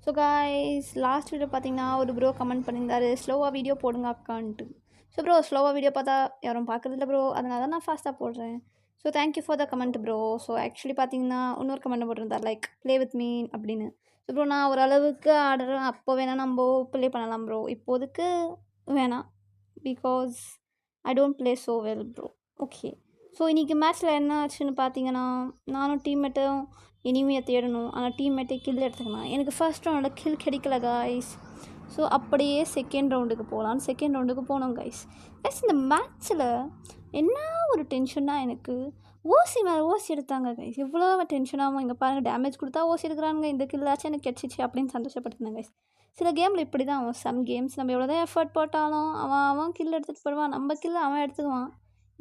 So guys last video பார்த்தீங்கன்னா ஒரு bro comment பண்ணியிருந்தாரு ஸ்லோவாக வீடியோ போடுங்க அக்கான்ட்டு. ஸோ ப்ரோ ஸ்லோவாக வீடியோ பார்த்தா யாரும் பார்க்குறதில்ல ப்ரோ, அதனால தான் நான் ஃபாஸ்ட்டாக போடுறேன். So thank you for the comment bro. So actually பார்த்தீங்கன்னா இன்னொரு கமெண்ட் போட்டிருந்தார் லைக் ப்ளே வித் மீ அப்படின்னு. ஸோ ப்ரோ நான் ஓரளவுக்கு ஆடுறேன், அப்போ வேணால் நம்ம ப்ளே பண்ணலாம் ப்ரோ, இப்போதைக்கு வேணாம் because I don't play so well bro. Okay, so இன்றைக்கி மேட்ச்சில் என்ன ஆச்சுன்னு பார்த்தீங்கன்னா நானும் டீம்மேட்டும் இனிமையை தேடணும், ஆனால் டீம்மேட்டை கில் எடுத்துக்கலாம். எனக்கு ஃபர்ஸ்ட் ரவுண்டில் கில் கிடைக்கல காய்ஸ். ஸோ அப்படியே செகண்ட் ரவுண்டுக்கு போகலான்னு செகண்ட் ரவுண்டுக்கு போனோம் கைஸ். இந்த மேட்ச்சில் என்ன ஒரு டென்ஷன்னா எனக்கு ஓசி மேலே ஓசி எடுத்தாங்க கைஸ். எவ்வளோ டென்ஷனாகவும் இங்கே பாருங்கள் டேமேஜ் கொடுத்தா ஓசி எடுக்கிறாங்க, இந்த கில்லாச்சும் எனக்கு கிடச்சிச்சு அப்படின்னு சந்தோஷப்படுத்தினேன் கைஸ். சில கேமில் இப்படி தான் ஆகும். சம் கேம்ஸ் நம்ம எவ்வளோ தான் எஃபர்ட் போட்டாலும் அவன் கில் எடுத்துகிட்டு போடுவான், நம்ம கில் அவன் எடுத்துக்குவான்.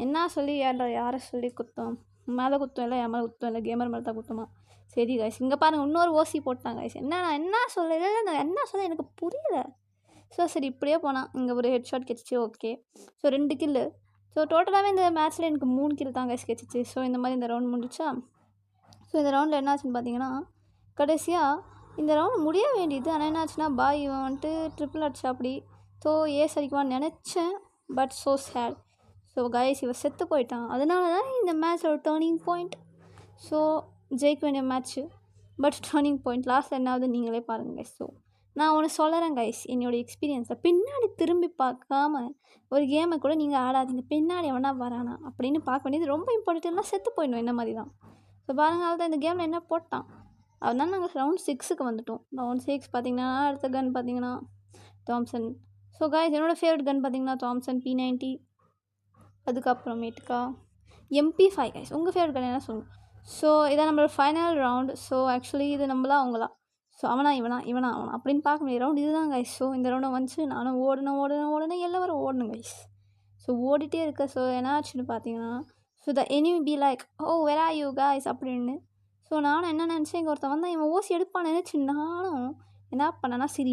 என்ன சொல்லி யாரை சொல்லி குத்தம், மேலே குத்தம் இல்லை, என் மேலே குத்தம் இல்லை, கேமர் மேலே தான் குத்தமா. சரி கைஸ், இங்கே பாருங்கள் இன்னொரு ஓசி போட்டாங்க கைஸ். என்ன சொல்ல நான் என்ன சொல்ல எனக்கு புரியல. ஸோ சரி இப்படியே போனால் இங்கே ஒரு ஹெட் ஷாட் கிடச்சிச்சு. ஓகே, ஸோ 2 கில்லு. ஸோ டோட்டலாகவே இந்த மேட்ச்சில் எனக்கு 3 கில் தான் கைஸ் கிடச்சிச்சு. ஸோ இந்த மாதிரி இந்த ரவுண்ட் முடிச்சா. ஸோ இந்த ரவுண்டில் என்ன ஆச்சுன்னு பார்த்தீங்கன்னா கடைசியாக இந்த ரவுண்ட் முடிய வேண்டியது, ஆனால் என்ன ஆச்சுன்னா பாய் இவன் வந்துட்டு ட்ரிப்பிள் அடிச்சா அப்படி. ஸோ ஏஸ் அடிக்குவான்னு நினச்சேன், but so sad. So guys இவன் செத்து போயிட்டான், அதனால தான் இந்த மேட்ச்சில் ஒரு டேர்னிங் பாயிண்ட். ஸோ ஜெயிக்க வேண்டிய மேட்ச்சு, பட் டேர்னிங் பாயிண்ட் லாஸ்ட்டில் என்ன ஆகுது நீங்களே பாருங்கள் கைஸ். ஸோ நான் ஒன்று சொல்கிறேன் கைஸ், என்னோடய எக்ஸ்பீரியன்ஸை பின்னாடி திரும்பி பார்க்காம ஒரு கேமை கூட நீங்கள் ஆடாதீங்க. பின்னாடி எவனா வரானா அப்படின்னு பார்க்க வேண்டியது ரொம்ப இம்பார்ட்டன்ட். எல்லாம் செத்து போயிடணும் என்ன மாதிரி தான். ஸோ பாருங்கள் அவள் தான் இந்த கேமில் என்ன போட்டான். அதனால நாங்கள் ரவுண்ட் 6க்கு வந்துவிட்டோம். ரவுண்ட் 6 பார்த்தீங்கன்னா அடுத்த கன் பார்த்தீங்கன்னா தாம்சன். ஸோ கைஸ் என்னோடய ஃபேவரட் கன் பார்த்தீங்கன்னா தாம்சன் P90. அதுக்கப்புறமேட்டுக்கா MP5 guys. உங்கள் ஃபேவரட் கன் என்ன சொல்லுங்கள். ஸோ இதான் நம்மளோட ஃபைனல் ரவுண்டு. ஸோ ஆக்சுவலி இது நம்மளா அவங்களா, ஸோ அவனா அவனா அப்படின்னு பார்க்க முடியாது ரவுண்ட் இதுதான் கைஸ். ஸோ இந்த ரவுண்டை வந்துச்சு நானும் ஓடணும் எல்லோரும் ஓடணும் கைஸ். ஸோ ஓடிட்டே இருக்க. ஸோ என்ன ஆச்சுன்னு பார்த்தீங்கன்னா so the enemy be like oh where are you guys அப்படின்னு. ஸோ நானும் என்ன நினச்சேன், இங்கே ஒருத்தன் வந்தால் இவன் ஓசி எடுப்பான்னு நினச்சி நானும் என்ன பண்ணேன்னா சரி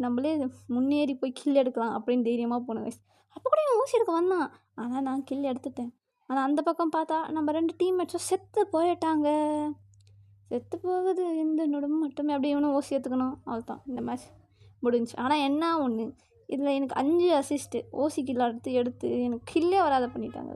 நம்மளே முன்னேறி போய் கில் எடுக்கலாம் அப்படின்னு தைரியமாக போனேன் கைஸ். அப்போ கூட இவன் ஊசி எடுக்க வந்தான், ஆனால் நான் கில் எடுத்துட்டேன். ஆனால் அந்த பக்கம் பார்த்தா நம்ம 2 டீம்மேட்ஸும் செத்து போயிட்டாங்க. செத்து போகுது இந்த நுடம் மட்டுமே, அப்படி இவனும் ஓசி எடுத்துக்கணும். அவ்வளோதான் இந்த மேட்ச் முடிஞ்சு. ஆனால் என்ன ஒன்று, இதில் எனக்கு 5 அசிஸ்ட்டு ஓசி கில் எடுத்து எனக்கு கில்லே வராத பண்ணிட்டாங்க.